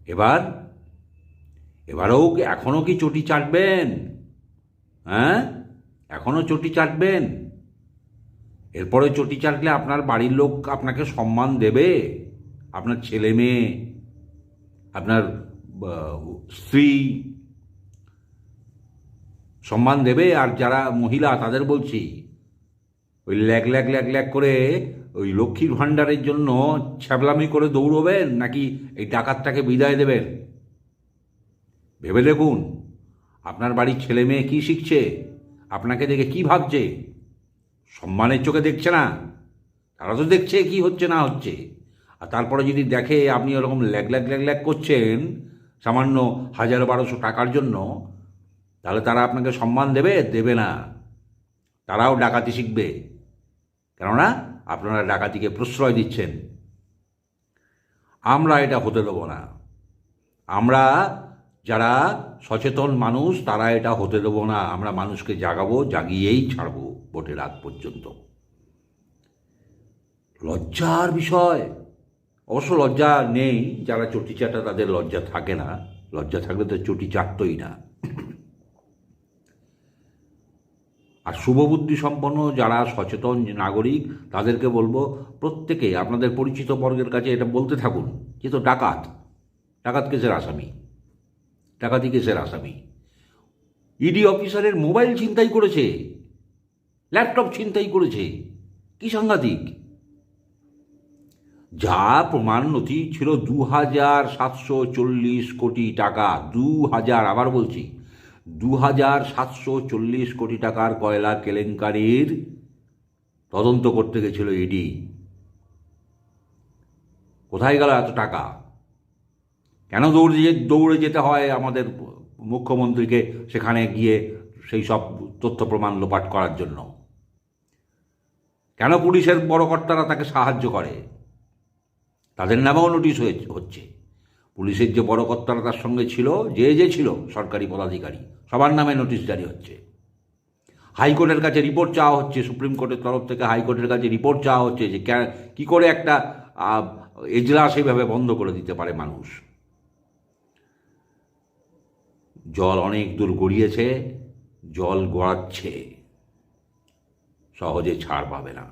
এবার এবারেও এখনও কি চটি চাটবেন? হ্যাঁ, এখনও চটি চাটবেন? এরপরে চটি চাটলে আপনার বাড়ির লোক আপনাকে সম্মান দেবে? আপনার ছেলে মেয়ে, আপনার স্ত্রী সম্মান দেবে? আর যারা মহিলা তাদের বলছি, ওই ল্যাগ ল্যাগ ল্যাগ ল্যাগ করে ওই লক্ষ্মীর ভাণ্ডারের জন্য ছ্যাবলামি করে দৌড়বেন, নাকি এই ডাকাতটাকে বিদায় দেবেন? ভেবে দেখুন, আপনার বাড়ির ছেলে মেয়ে কী শিখছে, আপনাকে দেখে কি ভাবছে? সম্মানের চোখে দেখছে না? তারা তো দেখছে কি হচ্ছে না হচ্ছে। আর তারপরে যদি দেখে আপনি ওরকম ল্যাগ ল্যাগ ল্যাগ ল্যাগ করছেন সামান্য 1000-1200 টাকার জন্য, তাহলে তারা আপনাকে সম্মান দেবে? দেবে না। তারাও ডাকাতি শিখবে, কেননা আপনারা ডাকাতিকে প্রশ্রয় দিচ্ছেন। আমরা এটা হতে দেবো না। আমরা যারা সচেতন মানুষ, তারা এটা হতে দেবো না। আমরা মানুষকে জাগাবো, জাগিয়েই ছাড়বো ভোটের আগ পর্যন্ত। লজ্জার বিষয়। অবশ্য লজ্জা নেই, যারা চটি চাটা তাদের লজ্জা থাকে না। লজ্জা থাকলে তো চটি চাটতই না। আর শুভবুদ্ধি সম্পন্ন যারা সচেতন নাগরিক, তাদেরকে বলবো, প্রত্যেকে আপনাদের পরিচিত বর্গের কাছে এটা বলতে থাকুন যে তো ডাকাত, ডাকাত কেসের আসামি, ডাকাতি কেসের আসামি। ইডি অফিসারের মোবাইল ছিনতাই করেছে, ল্যাপটপ ছিনতাই করেছে, কি সাংঘাতিক! যা প্রমাণ নথি ছিল 2740 কোটি টাকা, 2000, আবার বলছি 2740 কোটি টাকার কয়লা কেলেঙ্কারির তদন্ত করতে গেছিল ইডি। কোথায় গেল এত টাকা? কেন দৌড়ে যেতে হয় আমাদের মুখ্যমন্ত্রীকে সেখানে গিয়ে সেই সব তথ্য প্রমাণ লোপাট করার জন্য? কেন পুলিশের বড় কর্তারা তাকে সাহায্য করে? তাদের নামেও নোটিশ হচ্ছে। পুলিশের যে বড় কর্তারা তার সঙ্গে ছিল, যে ছিল সরকারি পদাধিকারী, সবার নামে নোটিশ জারি হচ্ছে। হাইকোর্টের কাছে রিপোর্ট চাওয়া হচ্ছে, সুপ্রিম কোর্টের তরফ থেকে হাইকোর্টের কাছে রিপোর্ট চাওয়া হচ্ছে যে কী করে একটা এজলাস এইভাবে বন্ধ করে দিতে পারে মানুষ। জল অনেক দূর গড়িয়েছে, জল গড়াচ্ছে, সহজে ছাড় পাবে না।